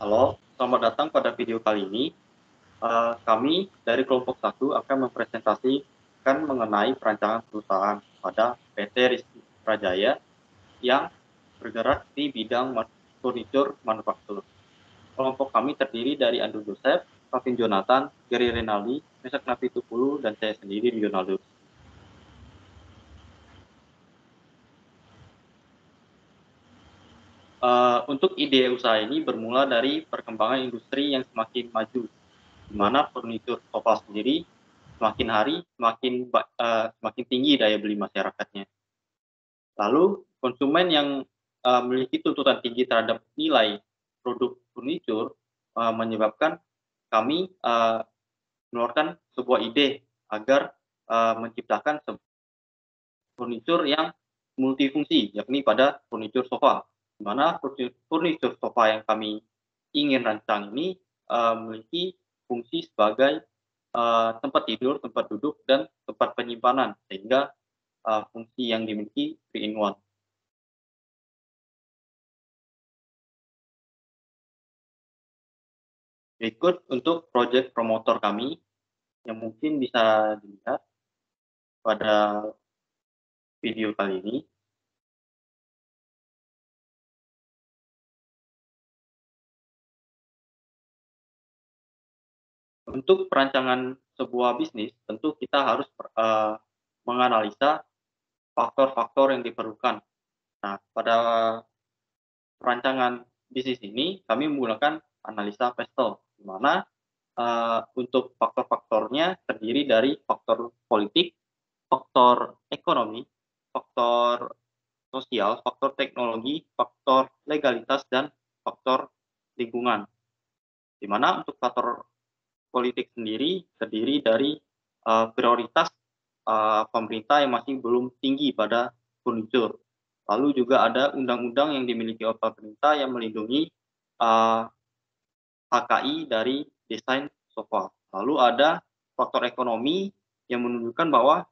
Halo, selamat datang pada video kali ini. Kami dari kelompok 1 akan mempresentasikan mengenai perancangan perusahaan pada PT Rizky Prajaya yang bergerak di bidang furniture manufaktur. Kelompok kami terdiri dari Andrew Joseph, Kevin Jonathan, Gary Renaldi, Mesak Napitupulu, dan saya sendiri, Leonardo. Untuk ide usaha ini bermula dari perkembangan industri yang semakin maju, di mana furnitur sofa sendiri semakin hari semakin tinggi daya beli masyarakatnya. Lalu konsumen yang memiliki tuntutan tinggi terhadap nilai produk furnitur menyebabkan kami mengeluarkan sebuah ide agar menciptakan furnitur yang multifungsi, yakni pada furnitur sofa, di mana furnitur sofa yang kami ingin rancang ini memiliki fungsi sebagai tempat tidur, tempat duduk, dan tempat penyimpanan, sehingga fungsi yang dimiliki 3 in 1. Berikut untuk project promotor kami yang mungkin bisa dilihat pada video kali ini. Untuk perancangan sebuah bisnis, tentu kita harus menganalisa faktor-faktor yang diperlukan. Nah, pada perancangan bisnis ini kami menggunakan analisa PESTEL, di mana untuk faktor-faktornya terdiri dari faktor politik, faktor ekonomi, faktor sosial, faktor teknologi, faktor legalitas, dan faktor lingkungan. Di mana untuk faktor politik sendiri terdiri dari prioritas pemerintah yang masih belum tinggi pada furniture. Lalu juga ada undang-undang yang dimiliki oleh pemerintah yang melindungi HKI dari desain sofa. Lalu ada faktor ekonomi yang menunjukkan bahwa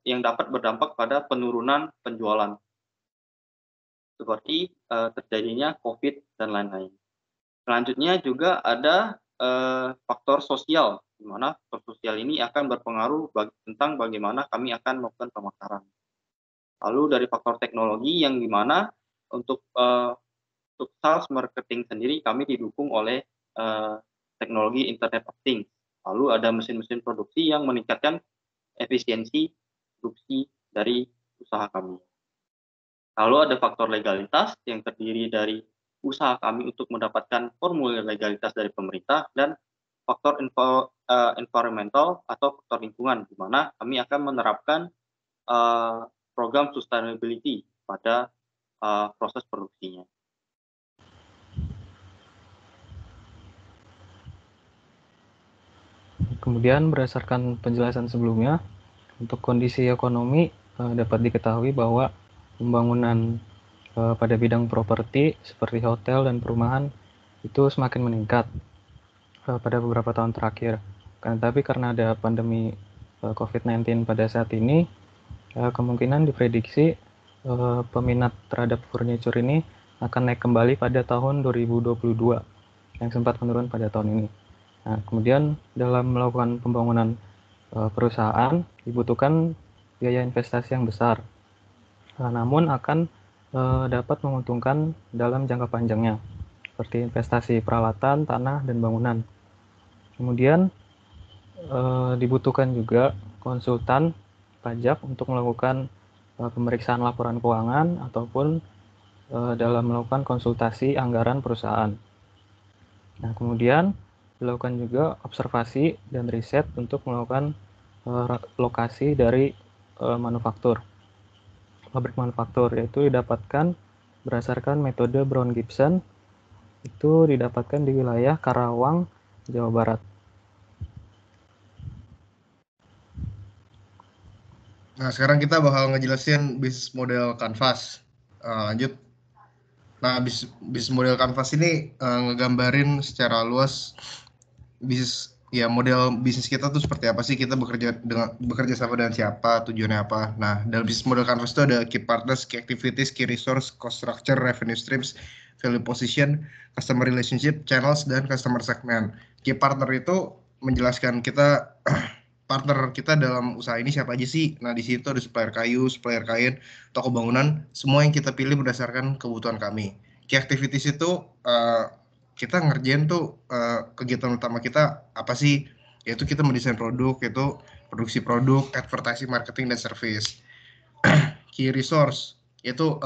yang dapat berdampak pada penurunan penjualan, seperti terjadinya COVID dan lain-lain. Selanjutnya juga ada faktor sosial, di mana faktor sosial ini akan berpengaruh tentang bagaimana kami akan melakukan pemasaran. Lalu dari faktor teknologi yang di mana untuk sales marketing sendiri kami didukung oleh teknologi Internet of Things. Lalu ada mesin-mesin produksi yang meningkatkan efisiensi produksi dari usaha kami. Lalu ada faktor legalitas yang terdiri dari usaha kami untuk mendapatkan formulir legalitas dari pemerintah, dan faktor environmental atau faktor lingkungan, di mana kami akan menerapkan program sustainability pada proses produksinya. Kemudian berdasarkan penjelasan sebelumnya, untuk kondisi ekonomi dapat diketahui bahwa pembangunan pada bidang properti seperti hotel dan perumahan itu semakin meningkat pada beberapa tahun terakhir. Tapi karena ada pandemi COVID-19 pada saat ini, kemungkinan diprediksi peminat terhadap furniture ini akan naik kembali pada tahun 2022 yang sempat menurun pada tahun ini. Nah, kemudian dalam melakukan pembangunan perusahaan dibutuhkan biaya investasi yang besar, namun akan dapat menguntungkan dalam jangka panjangnya, seperti investasi peralatan, tanah, dan bangunan. Kemudian dibutuhkan juga konsultan pajak untuk melakukan pemeriksaan laporan keuangan ataupun dalam melakukan konsultasi anggaran perusahaan. Nah, kemudian dilakukan juga observasi dan riset untuk melakukan lokasi dari manufaktur, pabrik manufaktur, yaitu didapatkan berdasarkan metode Brown-Gibson, itu didapatkan di wilayah Karawang, Jawa Barat. Nah, sekarang kita bakal ngejelasin bisnis model Canvas. Lanjut. Nah, bisnis model Canvas ini ngegambarin secara luas model bisnis kita tuh seperti apa sih, kita bekerja sama dengan siapa, tujuannya apa. Nah, dalam bisnis model Canvas itu ada key partners, key activities, key resource, cost structure, revenue streams, value position, customer relationship, channels, dan customer segment. Key partner itu menjelaskan kita partner kita dalam usaha ini siapa aja sih. Nah, di situ ada supplier kayu, supplier kain, toko bangunan, semua yang kita pilih berdasarkan kebutuhan kami. Key activities itu kita ngerjain tuh kegiatan utama kita apa sih? Yaitu kita mendesain produk, yaitu produksi produk, advertising, marketing, dan service. Key resource yaitu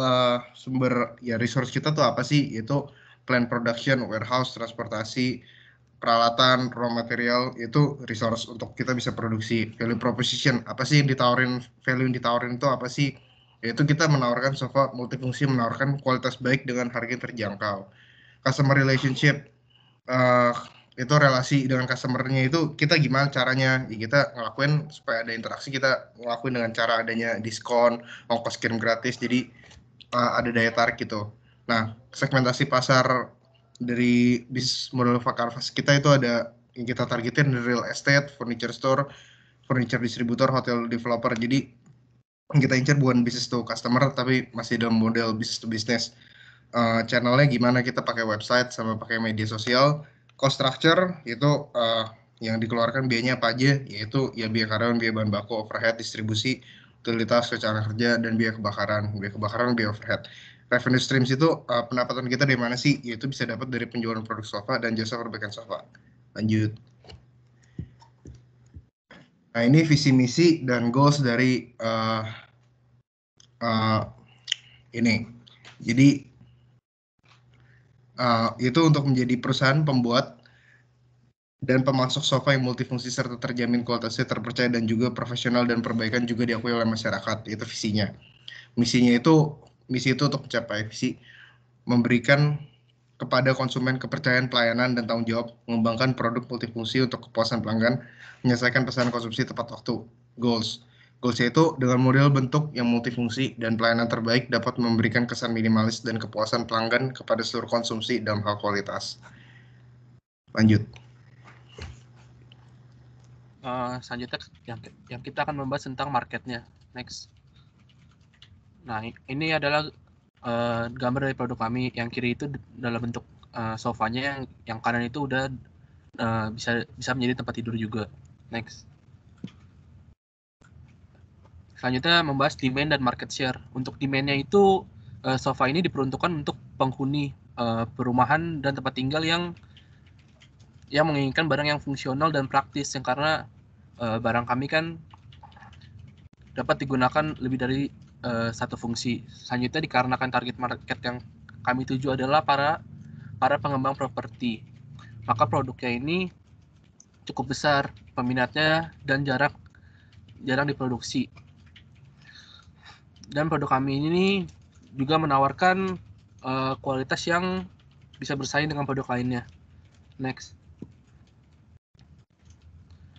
sumber ya resource kita tuh apa sih? Yaitu plant production, warehouse, transportasi, peralatan, raw material, itu resource untuk kita bisa produksi. Value proposition, apa sih yang ditawarin, value yang ditawarin itu apa sih? Yaitu kita menawarkan sofa multifungsi, menawarkan kualitas baik dengan harga yang terjangkau. Customer relationship, itu relasi dengan customer-nya itu kita gimana caranya? Ya kita ngelakuin supaya ada interaksi, kita ngelakuin dengan cara adanya diskon, ongkos kirim gratis, jadi ada daya tarik gitu. Nah, segmentasi pasar dari bisnis model Canvas kita itu ada yang kita targetin dari real estate, furniture store, furniture distributor, hotel developer. Jadi yang kita incar bukan bisnis to customer tapi masih dalam model bisnis to business. Channelnya gimana, kita pakai website sama pakai media sosial. Cost structure itu yang dikeluarkan biayanya apa aja, yaitu ya biaya karyawan, biaya bahan baku, overhead, distribusi, utilitas, cara kerja, dan biaya kebakaran, biaya overhead. Revenue streams itu pendapatan kita dari mana sih? Yaitu bisa dapat dari penjualan produk sofa dan jasa perbaikan sofa. Lanjut. Nah, ini visi misi dan goals dari ini. Jadi itu untuk menjadi perusahaan pembuat dan pemasok sofa yang multifungsi serta terjamin kualitasnya terpercaya dan juga profesional dan perbaikan juga diakui oleh masyarakat. Itu visinya. Misi itu untuk mencapai visi memberikan kepada konsumen kepercayaan pelayanan dan tanggung jawab, mengembangkan produk multifungsi untuk kepuasan pelanggan, menyelesaikan pesanan konsumsi tepat waktu. Goals yaitu dengan model bentuk yang multifungsi dan pelayanan terbaik dapat memberikan kesan minimalis dan kepuasan pelanggan kepada seluruh konsumsi dalam hal kualitas. Lanjut. Selanjutnya yang kita akan membahas tentang marketnya. Next. Nah, ini adalah gambar dari produk kami. Yang kiri itu dalam bentuk sofanya, yang kanan itu udah bisa menjadi tempat tidur juga. Next. Selanjutnya membahas demand dan market share. Untuk demand-nya itu sofa ini diperuntukkan untuk penghuni perumahan dan tempat tinggal yang menginginkan barang yang fungsional dan praktis, yang karena barang kami kan dapat digunakan lebih dari satu fungsi. Selanjutnya dikarenakan target market yang kami tuju adalah para pengembang properti, maka produknya ini cukup besar peminatnya dan jarang diproduksi. Dan produk kami ini juga menawarkan kualitas yang bisa bersaing dengan produk lainnya. Next.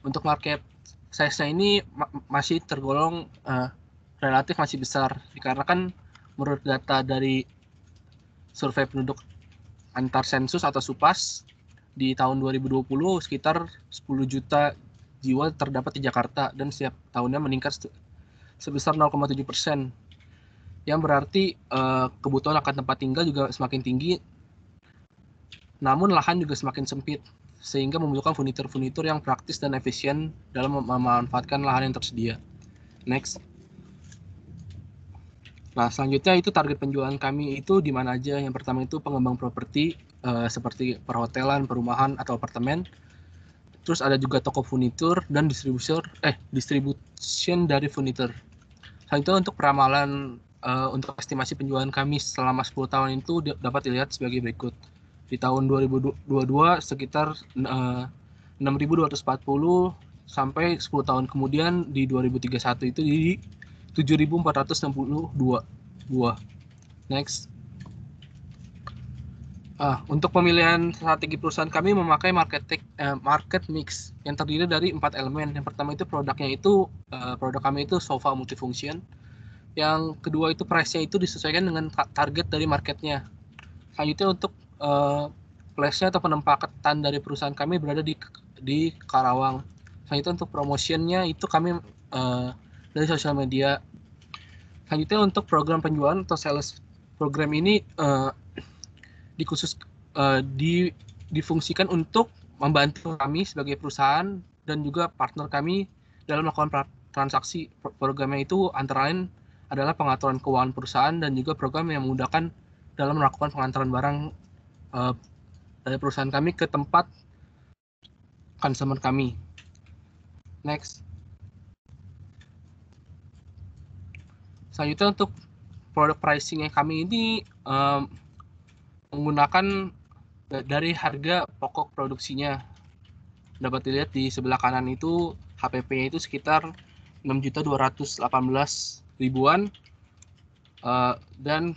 Untuk market size-nya ini masih tergolong relatif masih besar, dikarenakan menurut data dari survei penduduk antar sensus atau SUPAS di tahun 2020 sekitar 10 juta jiwa terdapat di Jakarta dan setiap tahunnya meningkat sebesar 0,7%, yang berarti kebutuhan akan tempat tinggal juga semakin tinggi, namun lahan juga semakin sempit, sehingga membutuhkan furnitur yang praktis dan efisien dalam memanfaatkan lahan yang tersedia. Next. Nah, selanjutnya itu target penjualan kami itu di mana aja. Yang pertama itu pengembang properti seperti perhotelan, perumahan, atau apartemen. Terus ada juga toko furnitur dan distribution dari furnitur. Selanjutnya untuk peramalan untuk estimasi penjualan kami selama 10 tahun itu dapat dilihat sebagai berikut. Di tahun 2022 sekitar 6.240 sampai 10 tahun kemudian di 2031 itu di 7.462 buah. Next. Untuk pemilihan strategi perusahaan kami memakai market mix yang terdiri dari 4 elemen. Yang pertama itu produknya itu produk kami itu sofa multifunction. Yang kedua itu price-nya itu disesuaikan dengan target dari marketnya. Selanjutnya untuk place-nya atau penempatan dari perusahaan kami berada di Karawang. Selanjutnya untuk promotion-nya itu kami dari sosial media. Selanjutnya untuk program penjualan atau sales program ini difungsikan untuk membantu kami sebagai perusahaan dan juga partner kami dalam melakukan transaksi. Programnya itu antara lain adalah pengaturan keuangan perusahaan dan juga program yang memudahkan dalam melakukan pengantaran barang dari perusahaan kami ke tempat customer kami. Next. Selanjutnya untuk produk pricing yang kami ini menggunakan dari harga pokok produksinya. Dapat dilihat di sebelah kanan itu HPP-nya itu sekitar 6.218.000-an dan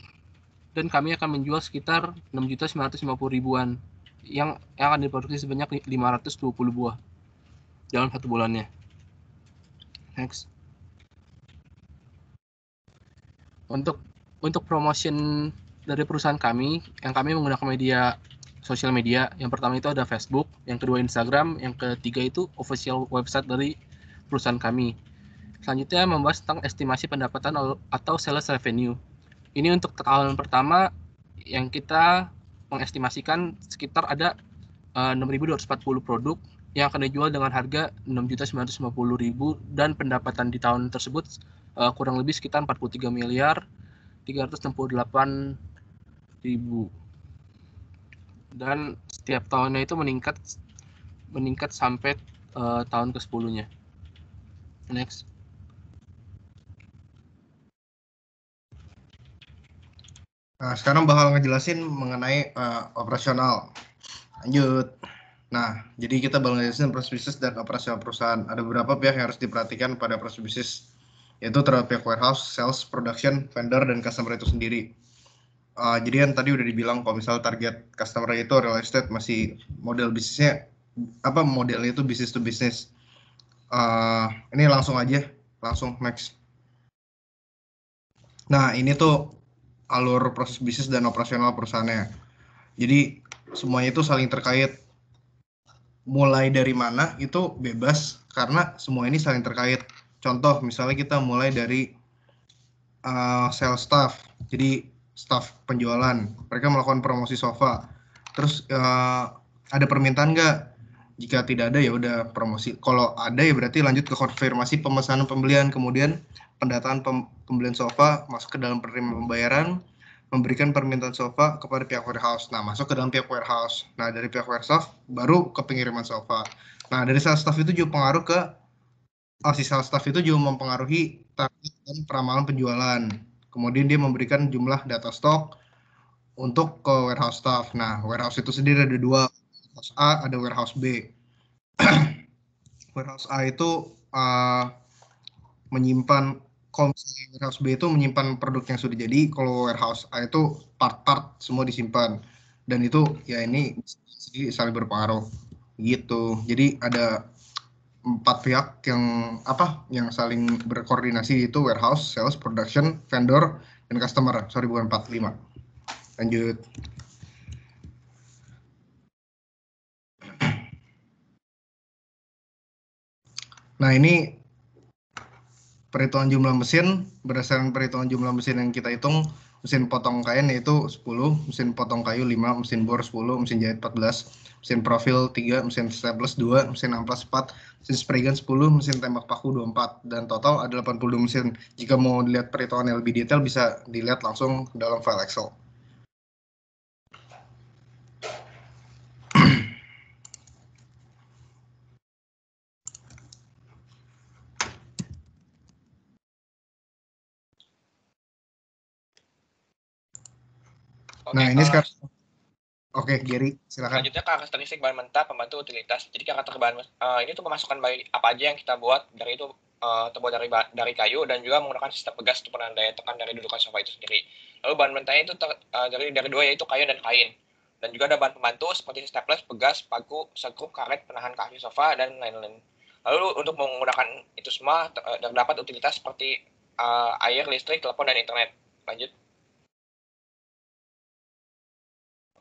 kami akan menjual sekitar 6.950.000-an yang akan diproduksi sebanyak 520 buah dalam 1 bulannya. Next. Untuk promotion dari perusahaan kami, yang kami menggunakan media sosial media. Yang pertama itu ada Facebook, yang kedua Instagram, yang ketiga itu official website dari perusahaan kami. Selanjutnya membahas tentang estimasi pendapatan atau sales revenue. Ini untuk tahun pertama yang kita mengestimasikan sekitar ada 6.240 produk yang akan dijual dengan harga 6.950.000 dan pendapatan di tahun tersebut kurang lebih sekitar 43.368.000. Dan setiap tahunnya itu meningkat sampai tahun ke-10-nya. Next. Nah, sekarang bakal ngejelasin mengenai operasional. Lanjut. Nah, jadi kita bakal ngejelasin proses bisnis dan operasional perusahaan. Ada beberapa pihak yang harus diperhatikan pada proses bisnis, yaitu terhadap pihak warehouse, sales, production, vendor, dan customer itu sendiri. Jadi kan tadi udah dibilang kalau misal target customer itu real estate, masih model bisnisnya modelnya itu business to business. Ini langsung next. Nah, ini tuh alur proses bisnis dan operasional perusahaannya. Jadi semuanya itu saling terkait. Mulai dari mana itu bebas karena semua ini saling terkait. Contoh misalnya kita mulai dari sales staff. Jadi staff penjualan, mereka melakukan promosi sofa. Terus ada permintaan nggak? Jika tidak ada ya udah promosi. Kalau ada ya berarti lanjut ke konfirmasi pemesanan pembelian, kemudian pendataan pembelian sofa, masuk ke dalam penerimaan pembayaran, memberikan permintaan sofa kepada pihak warehouse. Nah, masuk ke dalam pihak warehouse. Nah, dari pihak warehouse baru ke pengiriman sofa. Nah, dari sales staff itu juga pengaruh ke si sales staff itu juga mempengaruhi target dan peramalan penjualan. Kemudian dia memberikan jumlah data stok untuk ke warehouse staff. Nah, warehouse itu sendiri ada 2, warehouse A, ada warehouse B. Warehouse A itu menyimpan, kalau misalnya warehouse B itu menyimpan produk yang sudah jadi, kalau warehouse A itu part-part semua disimpan. Dan itu ya ini saling berpengaruh gitu. Jadi ada 4 pihak yang saling berkoordinasi, itu warehouse, sales, production, vendor, dan customer. Sorry, bukan 4, 5. Lanjut. Nah, ini perhitungan jumlah mesin. Berdasarkan perhitungan jumlah mesin yang kita hitung, mesin potong kain yaitu 10, mesin potong kayu 5, mesin bor 10, mesin jahit 14, mesin profil 3, mesin staples 2, mesin amplas 4, mesin spray gun 10, mesin tembak paku 24, dan total ada 82 mesin. Jika mau dilihat perhitungan yang lebih detail bisa dilihat langsung dalam file Excel. Nah, ini sekarang. Oke, Gary, silakan. Selanjutnya karakteristik bahan mentah pembantu utilitas. Jadi karakter bahan ini tuh pemasukan bahan apa aja yang kita buat, dari itu terbuat dari kayu dan juga menggunakan sistem pegas untuk menahan daya tekan dari dudukan sofa itu sendiri. Lalu bahan mentahnya itu dari 2, yaitu kayu dan kain. Dan juga ada bahan pembantu seperti staples, pegas, paku, sekrup, karet, penahan kaki sofa, dan lain-lain. Lalu untuk menggunakan itu semua terdapat utilitas seperti air, listrik, telepon, dan internet. Lanjut.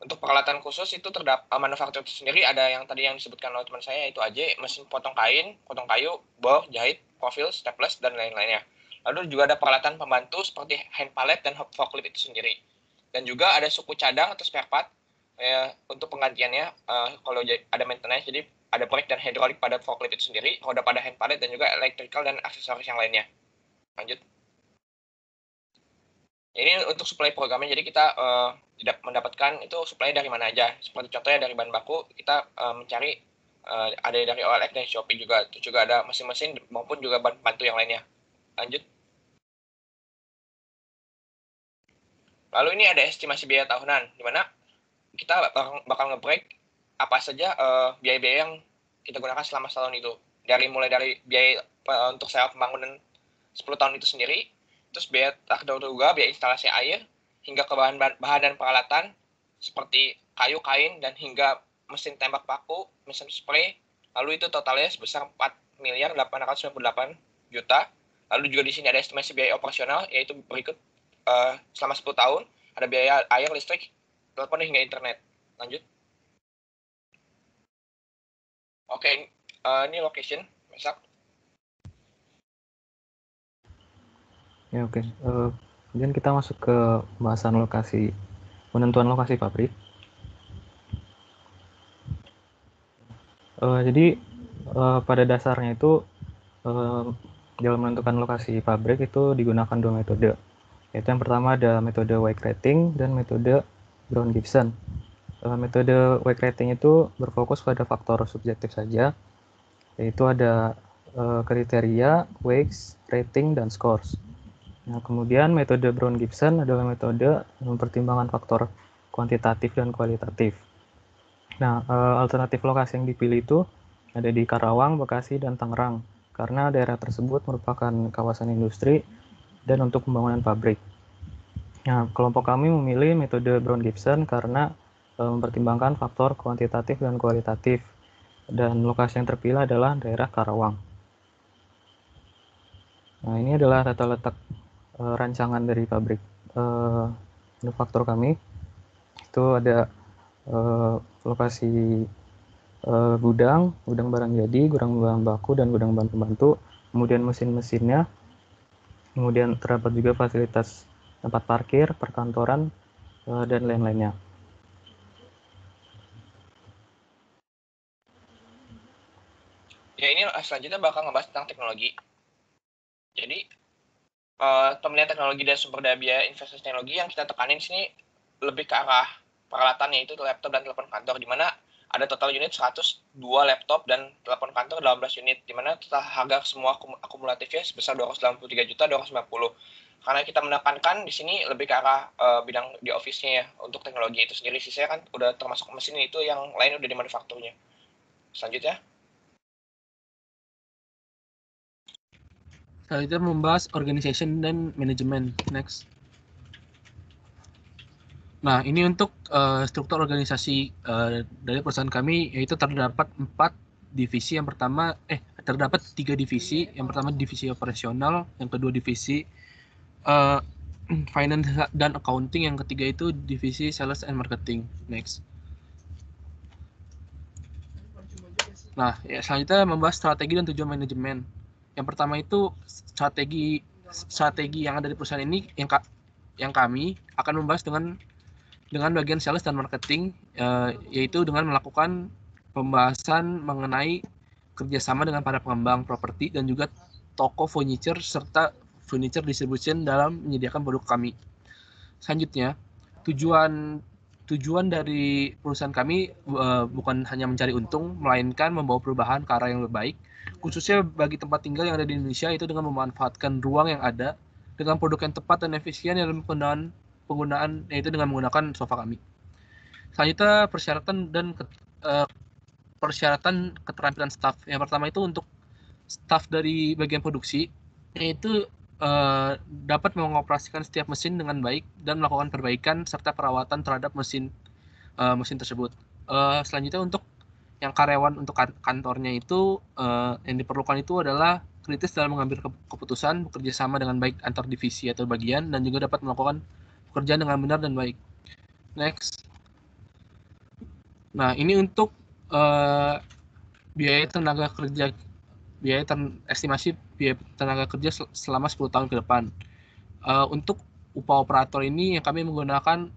Untuk peralatan khusus itu terdapat manufaktur sendiri, ada yang tadi yang disebutkan oleh teman saya, itu aja mesin potong kain, potong kayu, bor, jahit, profil, staples, dan lain-lainnya. Lalu juga ada peralatan pembantu seperti hand pallet dan forklift itu sendiri. Dan juga ada suku cadang atau spare part untuk penggantiannya kalau ada maintenance, jadi ada brake dan hidrolik pada forklift itu sendiri, roda pada hand pallet, dan juga electrical dan aksesoris yang lainnya. Lanjut. Ini untuk supply programnya, jadi kita tidak mendapatkan itu supply dari mana aja. Seperti contohnya dari bahan baku, kita mencari ada dari OLX dan Shopee juga. Itu juga ada mesin-mesin maupun juga bahan pembantu yang lainnya. Lanjut. Lalu ini ada estimasi biaya tahunan, di mana kita bakal nge-break apa saja biaya-biaya yang kita gunakan selama setahun itu. Mulai dari biaya untuk sewa pembangunan 10 tahun itu sendiri, terus biaya juga biaya instalasi air, hingga ke bahan dan peralatan seperti kayu, kain, dan hingga mesin tembak paku, mesin spray. Lalu itu totalnya sebesar 4.898.000.000. Lalu juga di sini ada estimasi biaya operasional, yaitu berikut selama 10 tahun, ada biaya air, listrik, telepon, hingga internet. Lanjut. Oke, ini location, Mesak. Ya, oke. Kemudian kita masuk ke pembahasan penentuan lokasi pabrik. Jadi pada dasarnya itu dalam menentukan lokasi pabrik itu digunakan 2 metode. Yaitu yang pertama ada metode weight rating dan metode Brown-Gibson. Metode weight rating itu berfokus pada faktor subjektif saja, yaitu ada kriteria, weights, rating, dan scores. Nah, kemudian metode Brown-Gibson adalah metode mempertimbangkan faktor kuantitatif dan kualitatif. Nah, alternatif lokasi yang dipilih itu ada di Karawang, Bekasi, dan Tangerang, karena daerah tersebut merupakan kawasan industri dan untuk pembangunan pabrik. Nah, kelompok kami memilih metode Brown-Gibson karena mempertimbangkan faktor kuantitatif dan kualitatif, dan lokasi yang terpilih adalah daerah Karawang. Nah, ini adalah tata letak rancangan dari pabrik manufaktur kami. Itu ada lokasi gudang barang jadi, gudang bahan baku, dan gudang bahan pembantu, kemudian mesin-mesinnya, kemudian terdapat juga fasilitas tempat parkir, perkantoran, dan lain-lainnya. Ya, ini selanjutnya bakal ngebahas tentang teknologi. Jadi, pemilihan teknologi dan sumber daya biaya investasi teknologi yang kita tekanin sini lebih ke arah peralatan, yaitu laptop dan telepon kantor, di mana ada total unit 102 laptop dan telepon kantor 18 unit, di mana total harga semua akumulatifnya sebesar 283.290. Karena kita menekankan di sini lebih ke arah bidang di office-nya ya, untuk teknologi itu sendiri. Sisanya kan udah termasuk mesin, itu yang lain udah di manufakturnya. Selanjutnya. Selanjutnya membahas organization dan manajemen. Next. Nah, ini untuk struktur organisasi dari perusahaan kami, yaitu terdapat 4 divisi. Yang pertama, terdapat 3 divisi. Yang pertama divisi operasional, yang kedua divisi finance dan accounting, yang ketiga itu divisi sales and marketing. Next. Nah, ya, selanjutnya membahas strategi dan tujuan manajemen. Yang pertama itu strategi yang ada di perusahaan ini, yang kami akan membahas dengan bagian sales dan marketing, yaitu dengan melakukan pembahasan mengenai kerjasama dengan para pengembang properti dan juga toko furniture serta furniture distribution dalam menyediakan produk kami. Selanjutnya, tujuan dari perusahaan kami bukan hanya mencari untung, melainkan membawa perubahan ke arah yang lebih baik, khususnya bagi tempat tinggal yang ada di Indonesia, itu dengan memanfaatkan ruang yang ada dengan produk yang tepat dan efisien dalam penggunaan, yaitu dengan menggunakan sofa kami. Selanjutnya, persyaratan keterampilan staf. Yang pertama itu untuk staf dari bagian produksi, yaitu dapat mengoperasikan setiap mesin dengan baik dan melakukan perbaikan serta perawatan terhadap mesin tersebut. Selanjutnya untuk yang karyawan untuk kantornya itu yang diperlukan itu adalah kritis dalam mengambil keputusan, bekerja sama dengan baik antar divisi atau bagian, dan juga dapat melakukan pekerjaan dengan benar dan baik. Next. Nah, ini untuk estimasi biaya tenaga kerja selama 10 tahun ke depan. Untuk upah operator ini yang kami menggunakan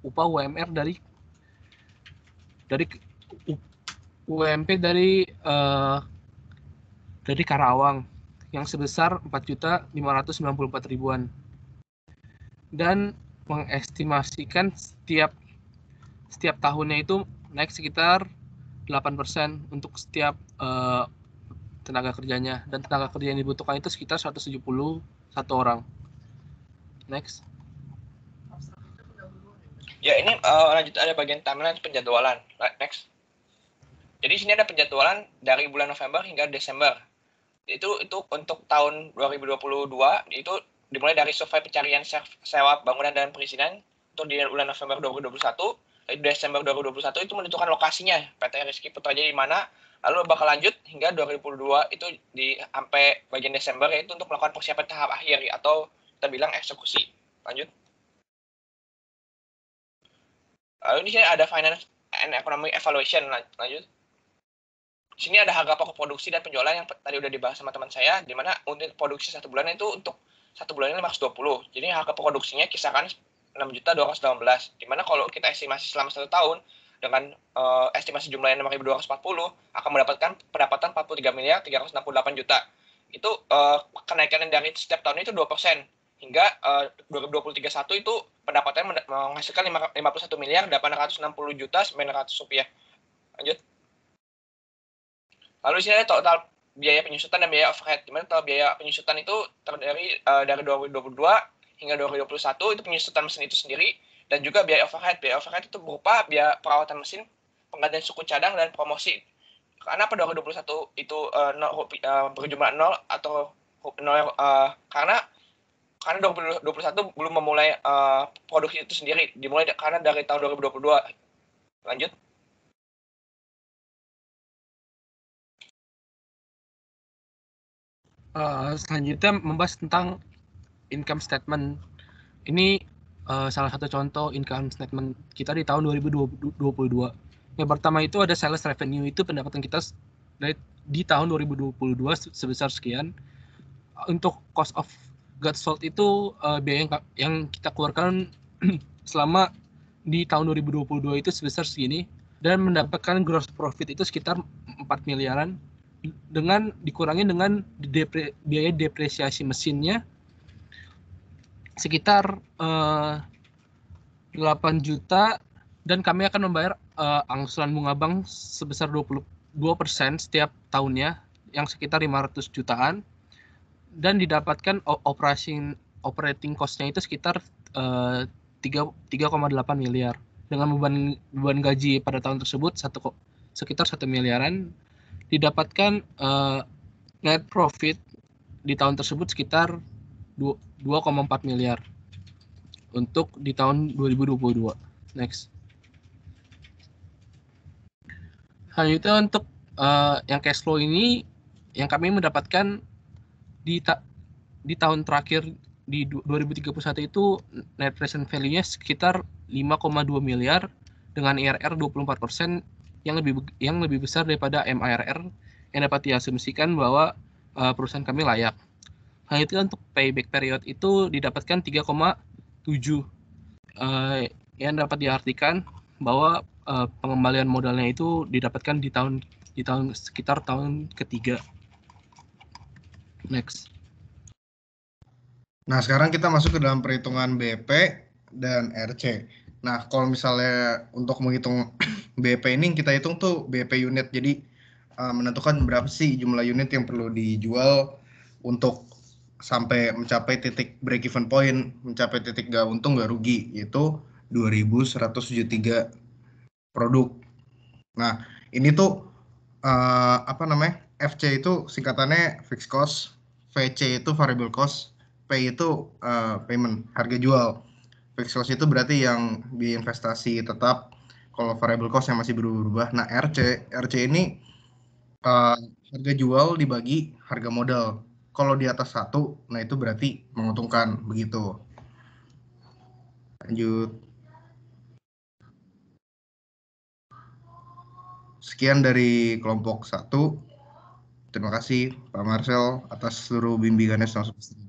upah UMR dari dari UMP dari Karawang yang sebesar 4.594.000-an dan mengestimasikan setiap tahunnya itu naik sekitar 8% untuk setiap tenaga kerjanya, dan tenaga kerja yang dibutuhkan itu sekitar 171 orang. Next. Ya, ini lanjut ada bagian timeline penjadwalan. Next. Jadi sini ada penjadwalan dari bulan November hingga Desember. Itu untuk tahun 2022 itu dimulai dari survei pencarian sewa bangunan dan perizinan itu di bulan November 2021. Di Desember 2021 itu menentukan lokasinya PT Rizky Putrajaya di mana, lalu bakal lanjut hingga 2022 itu di sampai bagian Desember, yaitu untuk melakukan persiapan tahap akhir atau kita bilang eksekusi. Lanjut. Lalu di sini ada finance and economic evaluation. Lanjut. Di sini ada harga pokok produksi dan penjualan yang tadi udah dibahas sama teman saya, di mana unit produksi 1 bulan itu untuk 1 bulannya 520. Jadi harga produksinya kisaran 6.218. Di mana kalau kita estimasi selama 1 tahun dengan estimasi jumlahnya 6.240 akan mendapatkan pendapatan 43 miliar 368 juta. Itu kenaikan dari setiap tahun itu 2%. Hingga 2021 itu pendapatannya menghasilkan 51 miliar 860 juta 900 rupiah. Lanjut. Lalu di sini ada total biaya penyusutan dan biaya overhead. Di mana total biaya penyusutan itu terdiri dari 2022 hingga 2021 itu penyusutan mesin itu sendiri, dan juga biaya overhead. Biaya overhead itu berupa biaya perawatan mesin, penggantian suku cadang, dan promosi. Karena pada 2021 itu berjumlah 0 atau 0 karena 2021 belum memulai produksi itu sendiri, dimulai karena dari tahun 2022. Lanjut. Selanjutnya membahas tentang income statement. Ini salah satu contoh income statement kita di tahun 2022. Yang pertama itu ada sales revenue, itu pendapatan kita di tahun 2022 sebesar sekian. Untuk cost of goods sold itu biaya yang kita keluarkan selama di tahun 2022 itu sebesar segini, dan mendapatkan gross profit itu sekitar 4 miliaran dengan dikurangi dengan biaya depresiasi mesinnya sekitar 8 juta, dan kami akan membayar angsuran bunga bank sebesar 22% setiap tahunnya yang sekitar 500 jutaan, dan didapatkan operating cost-nya itu sekitar 3,8 miliar dengan beban gaji pada tahun tersebut sekitar 1 miliaran. Didapatkan net profit di tahun tersebut sekitar 2,4 miliar untuk di tahun 2022. Next. Selanjutnya untuk yang cash flow ini yang kami mendapatkan di tahun terakhir di 2031 itu net present value-nya sekitar 5,2 miliar dengan IRR 24% yang lebih besar daripada MIRR yang dapat diasumsikan bahwa perusahaan kami layak. Hal itu untuk payback period itu didapatkan 3,7 yang dapat diartikan bahwa pengembalian modalnya itu didapatkan di tahun sekitar tahun ketiga. Next. Nah, sekarang kita masuk ke dalam perhitungan BP dan RC. Nah, kalau misalnya untuk menghitung BP ini, kita hitung tuh BP unit. Jadi, menentukan berapa sih jumlah unit yang perlu dijual untuk sampai mencapai titik break even point, mencapai titik gak untung gak rugi, yaitu 2.173 produk. Nah, ini tuh FC itu singkatannya fixed cost, VC itu variable cost, P itu payment, harga jual. Fixed cost itu berarti yang biaya investasi tetap, kalau variable cost yang masih berubah-ubah. Nah, RC ini harga jual dibagi harga modal. Kalau di atas 1, nah itu berarti menguntungkan, begitu. Lanjut. Sekian dari kelompok 1. Terima kasih Pak Marcel atas seluruh bimbingannya selama semester.